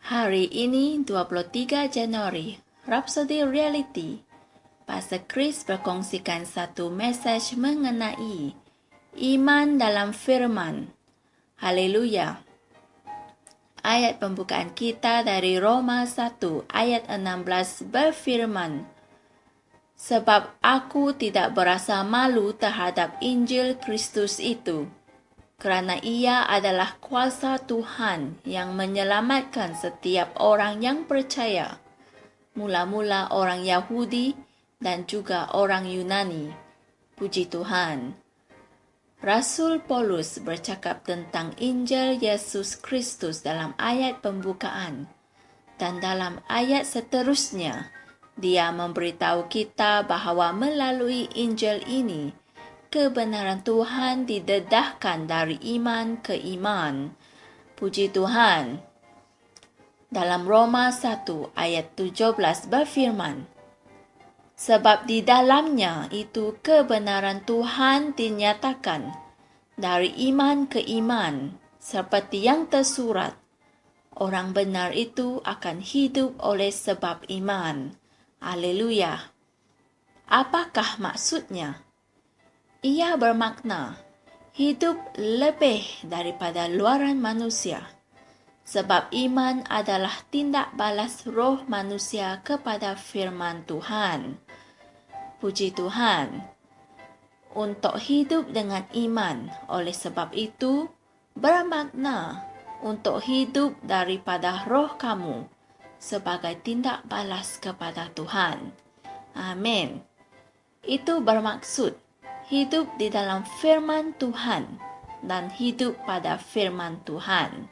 Hari ini 23 Januari, Rhapsody Reality. Pastor Chris berkongsikan satu mesej mengenai iman dalam firman. Haleluya. Ayat pembukaan kita dari Roma 1 ayat 16 berfirman, "Sebab aku tidak berasa malu terhadap Injil Kristus itu, kerana ia adalah kuasa Tuhan yang menyelamatkan setiap orang yang percaya, mula-mula orang Yahudi dan juga orang Yunani." Puji Tuhan. Rasul Paulus bercakap tentang Injil Yesus Kristus dalam ayat pembukaan, dan dalam ayat seterusnya, dia memberitahu kita bahawa melalui Injil ini, kebenaran Tuhan didedahkan dari iman ke iman. Puji Tuhan. Dalam Roma 1 ayat 17 berfirman, "Sebab di dalamnya itu kebenaran Tuhan dinyatakan dari iman ke iman, seperti yang tersurat, orang benar itu akan hidup oleh sebab iman." Haleluya. Apakah maksudnya? Ia bermakna hidup lebih daripada luaran manusia, sebab iman adalah tindak balas roh manusia kepada firman Tuhan. Puji Tuhan. Untuk hidup dengan iman, oleh sebab itu, bermakna untuk hidup daripada roh kamu sebagai tindak balas kepada Tuhan. Amin. Itu bermaksud hidup di dalam firman Tuhan dan hidup pada firman Tuhan.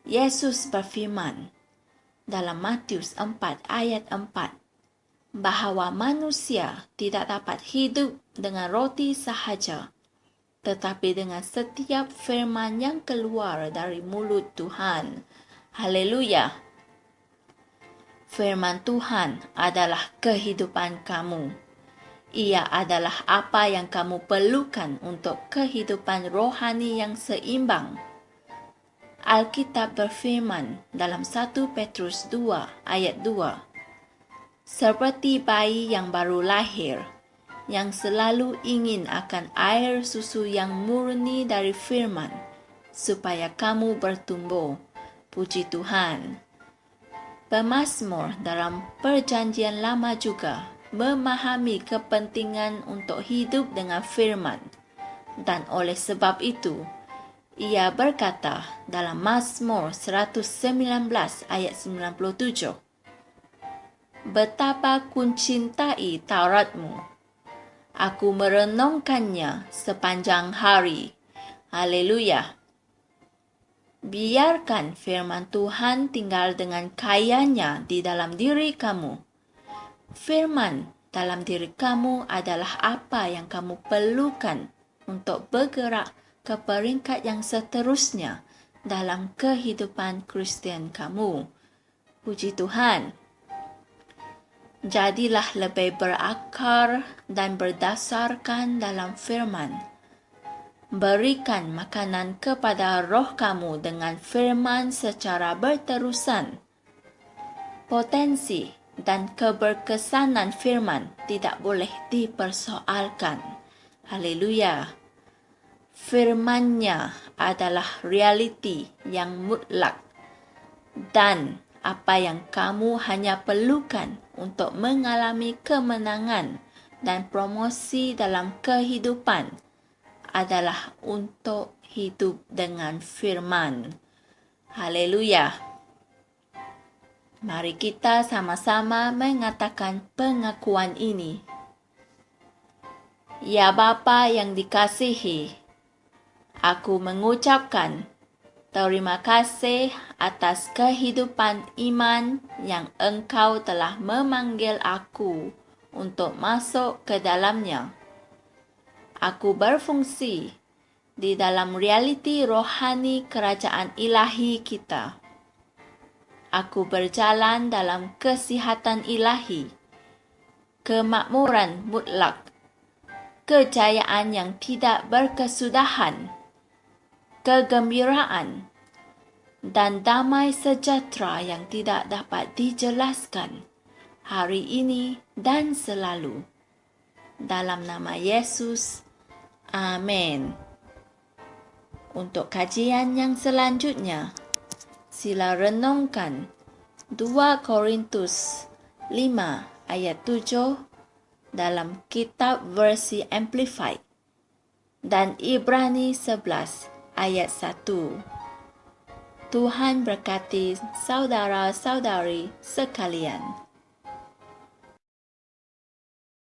Yesus berfirman dalam Matius 4 ayat 4 bahawa manusia tidak dapat hidup dengan roti sahaja, tetapi dengan setiap firman yang keluar dari mulut Tuhan. Haleluya. Firman Tuhan adalah kehidupan kamu. Ia adalah apa yang kamu perlukan untuk kehidupan rohani yang seimbang. Alkitab berfirman dalam 1 Petrus 2 ayat 2, "Seperti bayi yang baru lahir, yang selalu ingin akan air susu yang murni dari firman, supaya kamu bertumbuh." Puji Tuhan. Pemazmur dalam Perjanjian Lama juga memahami kepentingan untuk hidup dengan firman, dan oleh sebab itu, ia berkata dalam Mazmur 119 ayat 97, "Betapa kuncintai Tauratmu. Aku merenungkannya sepanjang hari." Haleluya. Biarkan firman Tuhan tinggal dengan kayanya di dalam diri kamu. Firman dalam diri kamu adalah apa yang kamu perlukan untuk bergerak ke peringkat yang seterusnya dalam kehidupan Kristian kamu. Puji Tuhan. Jadilah lebih berakar dan berdasarkan dalam firman. Berikan makanan kepada roh kamu dengan firman secara berterusan. Potensi dan keberkesanan firman tidak boleh dipersoalkan. Haleluya. Firman-Nya adalah realiti yang mutlak, dan apa yang kamu hanya perlukan untuk mengalami kemenangan dan promosi dalam kehidupan adalah untuk hidup dengan firman. Haleluya. Mari kita sama-sama mengatakan pengakuan ini. Ya Bapa yang dikasihi, aku mengucapkan terima kasih atas kehidupan iman yang Engkau telah memanggil aku untuk masuk ke dalamnya. Aku berfungsi di dalam realiti rohani kerajaan ilahi kita. Aku berjalan dalam kesihatan ilahi, kemakmuran mutlak, kejayaan yang tidak berkesudahan, kegembiraan, dan damai sejahtera yang tidak dapat dijelaskan hari ini dan selalu. Dalam nama Yesus, amin. Untuk kajian yang selanjutnya, sila renungkan 2 Korintus 5 ayat 7 dalam kitab versi Amplified dan Ibrani 11 ayat 1. Tuhan berkati saudara-saudari sekalian.